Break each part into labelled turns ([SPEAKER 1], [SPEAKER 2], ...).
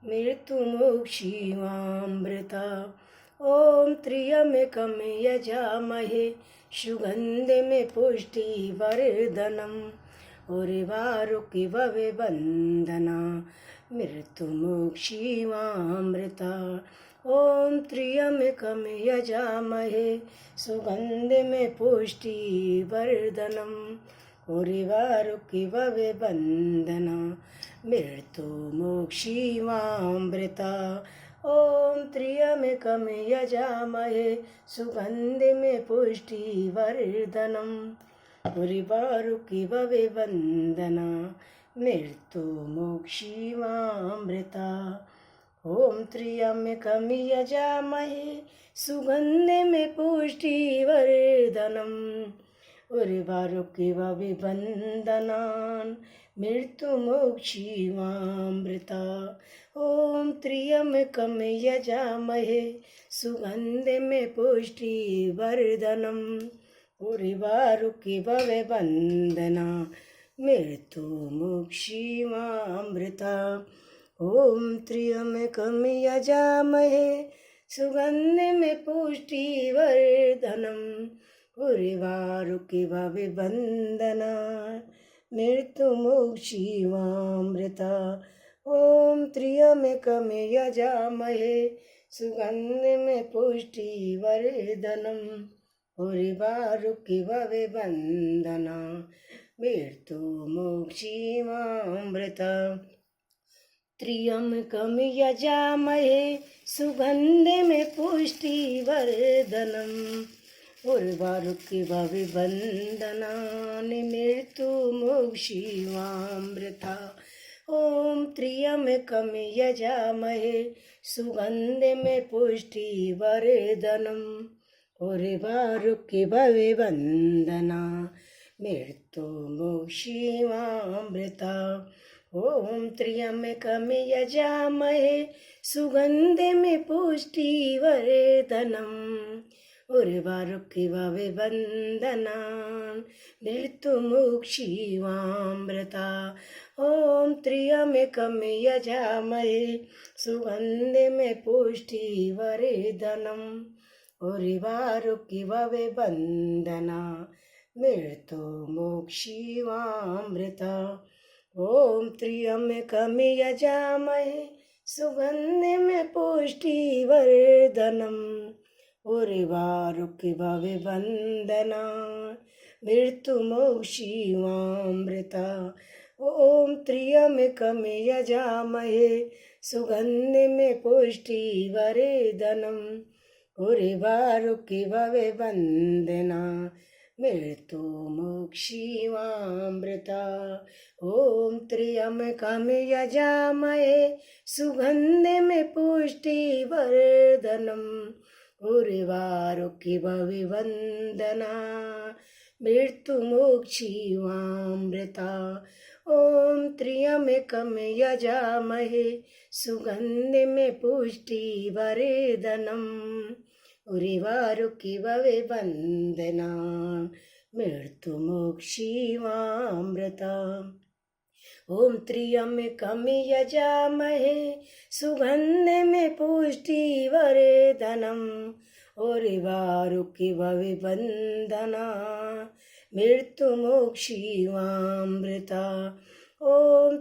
[SPEAKER 1] मृत्युमुक्षीमामृता। ॐ त्र्यम्बकं यजामहे सुगन्धिं पुष्टिवर्धनम् उर्वारुकमिव मृत्युमुक्षीमामृता। ॐ त्र्यम्बकं यजामहे सुगन्धिं पुष्टिवर्धनम् उर्वारुकमिव मृत्युमुक्षीमामृता। ॐ त्र्यम्बकं यजामहे सुगन्धिं पुष्टिवर्धनम् उर्वारुकमिव मृत्युमुक्षीमामृता। ॐ त्र्यम्बकं यजामहे सुगन्धिं पुष्टिवर्धनम् उर्वारुकमिव मृत्युमुक्षीमामृता। ॐ त्र्यम्बकं यजामहे सुगन्धिं पुष्टिवर्धनम् उर्वारुकमिव मृत्युमुक्षीमामृता। ॐ त्र्यम्बकं यजामहे सुगन्धिं पुष्टिवर्धनम् उर्वारुकमिव मृत्युमुक्षीमामृता। ॐ त्र्यम्बकं यजामहे सुगन्धिं पुष्टिवर्धनम् उर्वारुकमिव मृत्युमुक्षीमामृता। त्र्यम्बकं यजामहे सुगन्धिं पुष्टिवर्धनम् उर्वारुकमिव मृत्युमुक्षीमामृता। ॐ त्र्यम्बकं यजामहे सुगन्धिं पुष्टिवर्धनम् उर्वारुकमिव मृत्युमुक्षीमामृता। ॐ त्र्यम्बकं यजामहे सुगन्धिं पुष्टिवर्धनम् उर्वारुकमिव मृत्युमुक्षीमामृता। ॐ त्र्यम्बकं यजामहे सुगन्धिं पुष्टिवर्धनम् उर्वारुकमिव मृत्युमुक्षीमामृता। ॐ त्र्यम्बकं यजामहे सुगन्धिं पुष्टिवर्धनम् उर्वारुकमिव मृत्युमुक्षीमामृता। ॐ त्र्यम्बकं यजामहे सुगन्धिं पुष्टिवर्धनम् उर्वारुकमिव मृत्युमुक्षीमामृता। ॐ त्र्यम्बकं यजामहे सुगन्धिं पुष्टिवर्धनम् उर्वारुकमिव मृत्युमुक्षीमामृता। ॐ त्र्यम्बकं यजामहे सुगन्धिं पुष्टिवर्धनम् उर्वारुकमिव मृत्युमुक्षीमामृता। ॐ त्र्यम्बकं यजामहे सुगन्धिं पुष्टिवर्धनम् उर्वारुकमिव मृत्युमुक्षीमामृता। ॐ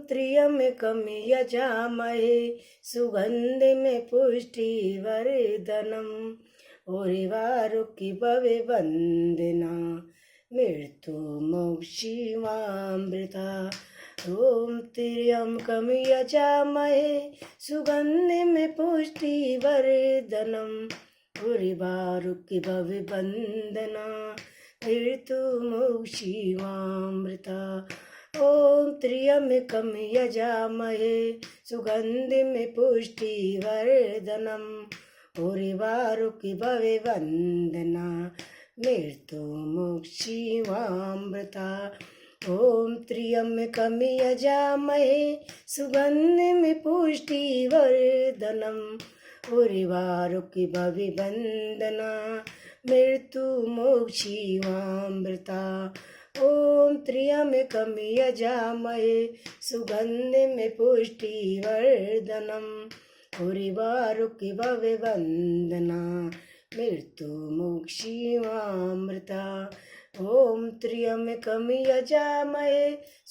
[SPEAKER 1] त्र्यम्बकं यजामहे सुगन्धिं पुष्टिवर्धनम् उर्वारुकमिव मृत्युमुक्षीमामृता। ॐ त्र्यम्बकं यजामहे सुगन्धिं पुष्टिवर्धनम् उर्वारुकमिव मृत्युमुक्षीमामृता। ॐ त्र्यम्बकं यजामहे सुगन्धिं पुष्टिवर्धनम् उर्वारुकमिव मृत्युमुक्षीमामृता। ॐ त्र्यम्बकं यजामहे सुगन्धिं पुष्टिवर्धनम् उर्वारुकमिव मृत्युमुक्षीमामृता। ॐ त्र्यम्बकं यजामहे सुगन्धिं पुष्टिवर्धनम् उर्वारुकमिव मृत्युमुक्षीमामृता ॐ त्र्यम्बकं यजामहे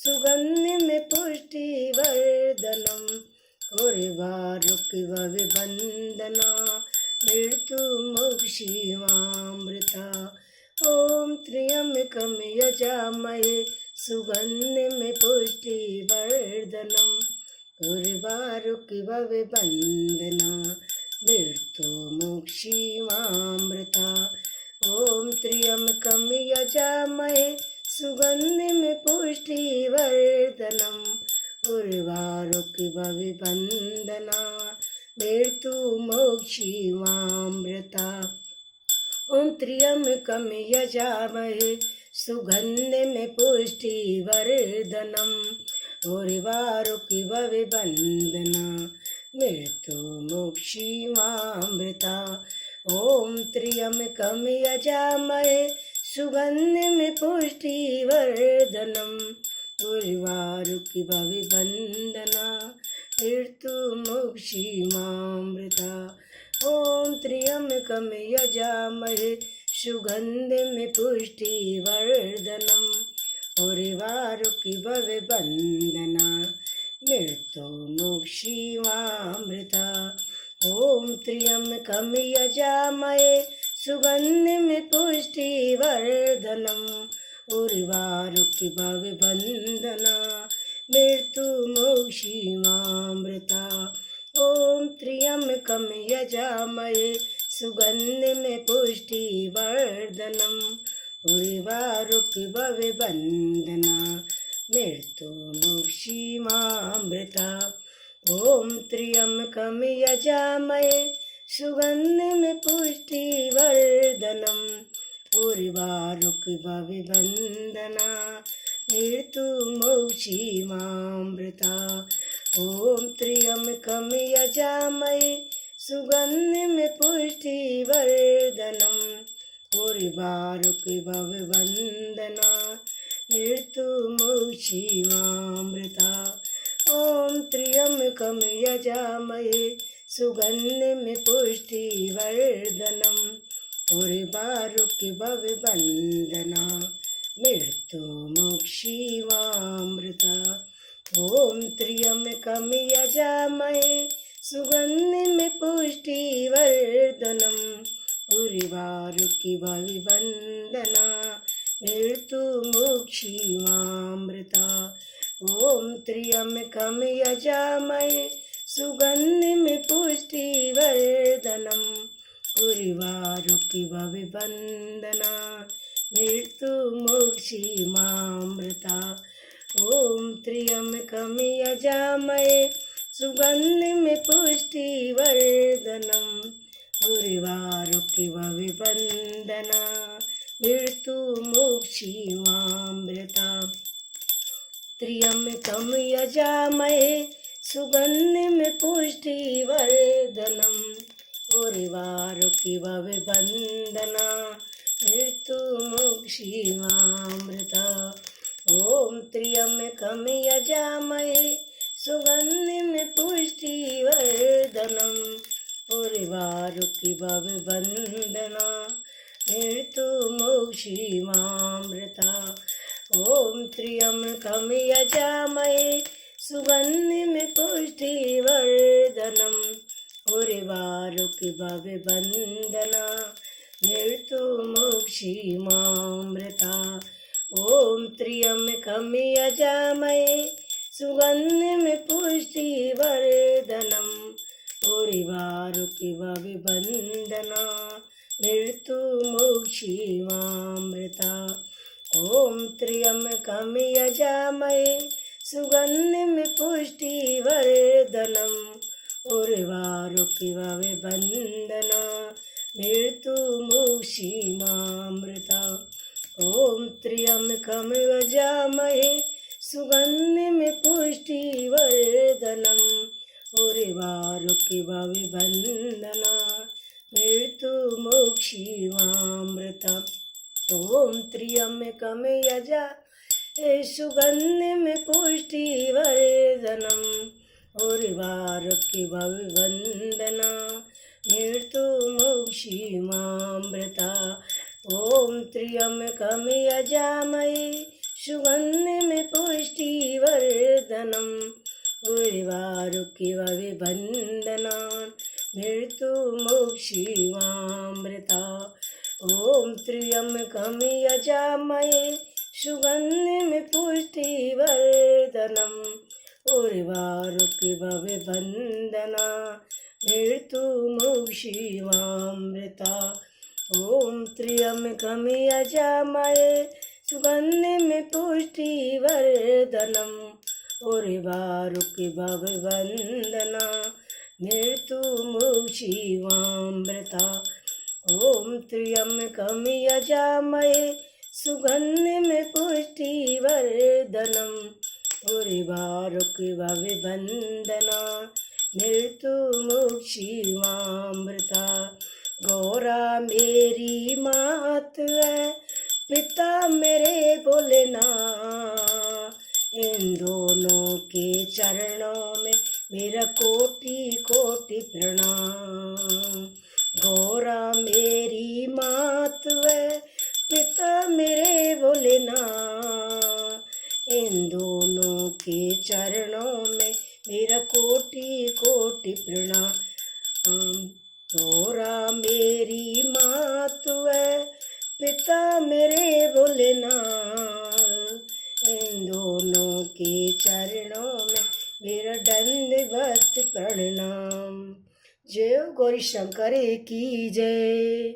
[SPEAKER 1] सुगन्धिं पुष्टिवर्धनम् उर्वारुकमिव मृत्युमुक्षीमामृता ॐ त्र्यम्बकं यजामहे सुगन्धिं पुष्टिवर्धनम् उर्वारुकमिव मृत्युमुक्षीमामृता ॐ त्र्यम्बकं यजामहे सुगन्धिं पुष्टिवर्धनम् उर्वारुकमिव मृत्युमुक्षीमामृता ॐ त्र्यम्बकं यजामहे सुगन्धिं पुष्टिवर्धनम् उर्वारुकमिव मृत्युमुक्षीमामृता ॐ त्र्यम्बकं यजामहे सुगन्धिं पुष्टिवर्धनम् उर्वारुकमिव मृत्युमुक्षीमामृता ॐ त्र्यम्बकं यजामहे सुगन्धिं पुष्टिवर्धनम् उर्वारुकमिव मृत्युमुक्षीमामृता ॐ त्र्यम्बकं यजामहे सुगन्धिं पुष्टिवर्धनम् उर्वारुकमिव मृत्युमुक्षीमामृता ॐ त्र्यम्बकं यजामहे सुगन्धिं पुष्टिवर्धनम् उर्वारुकमिव मृत्युमुक्षीमामृता ॐ त्र्यम्बकं यजामहे सुगन्धिं पुष्टिवर्धनम् उर्वारुकमिव मृत्युमुक्षीमामृता ॐ त्र्यम्बकं यजामहे सुगन्धिं पुष्टिवर्धनम् उर्वारुकमिव मृत्युमुक्षीमामृता ॐ त्र्यम्बकं यजामहे सुगन्धिं पुष्टिवर्धनम् उर्वारुकमिव मृत्युमुक्षीमामृता ॐ त्र्यम्बकं यजामहे सुगन्धिं पुष्टिवर्धनम् उर्वारुकमिव मृत्युमुक्षीमामृता ॐ त्र्यम्बकं यजामहे सुगन्धिं पुष्टिवर्धनम् उर्वारुकमिव मृत्युमुक्षीमामृता ॐ त्र्यम्बकं यजामहे सुगन्धिं पुष्टिवर्धनम् उर्वारुकमिव मृत्युमुक्षीमामृता त्र्यम्बकं यजामहे सुगन्धिं पुष्टिवर्धनम् उर्वारुकमिव मृत्युमुक्षीमामृता ॐ त्र्यम्बकं यजामहे सुगन्धिं पुष्टिवर्धनम् उर्वारुकमिव मृत्युमुक्षीमामृता ॐ त्र्यम्बकं यजामहे सुगन्धिं पुष्टिवर्धनम् उर्वारुकमिव मृत्युमुक्षीमामृता ॐ त्र्यम्बकं यजामहे सुगन्धिं पुष्टिवर्धनम् उर्वारुकमिव मृत्युमुक्षीमामृता ॐ त्र्यम्बकं यजामहे सुगन्धिं पुष्टिवर्धनम् उर्वारुकमिव मृत्युमुक्षीमामृता ॐ त्र्यम्बकं यजामहे सुगन्धिं पुष्टिवर्धनम् उर्वारुकमिव मृत्युमुक्षीमामृता ओम त्र्यंबकम यजामहे सुगंधिं पुष्टिवर्धनम् उर्वारुकमिव मृत्युमुक्षीमामृता ओम त्र्यंबकम यजामहे सुगंधिं पुष्टिवर्धनम् उर्वारुकमिव मृत्युमुक्षीमामृता ओम त्र्यंबकम यजामहे सुगंधिं पुष्टिवर्धनम् उर्वारुकमिव मृत्युमुक्षीमामृता ओम त्र्यंबकम यजामहे सुगंधिं पुष्टिवर्धनम् उर्वारुकमिव मृत्युमुक्षीमामृता ओम त्र्यंबकम यजामहे सुगंधिं पुष्टिवर्धनम् उर्वारुकमिव मृत्युमुक्षीमामृता गौरा मेरी मात है पिता मेरे भोलेनाथ इन दोनों के चरणों में मेरा कोटि कोटि प्रणाम गौरा मेरी मात है पिता मेरे भोलेनाथ इन दोनों के चरणों में मेरा कोटि कोटि प्रणाम गौरा मेरी मात है पिता मेरे भोलेनाथ इन दोनों के चरणों में मेरा दंडवत प्रणाम। जय गौरी शंकर की जय,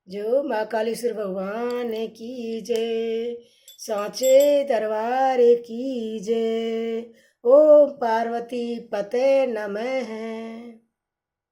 [SPEAKER 1] जो माँ कालीश्वर भगवान की जय, सांचे दरबार की जय। ओम पार्वती पते नमः।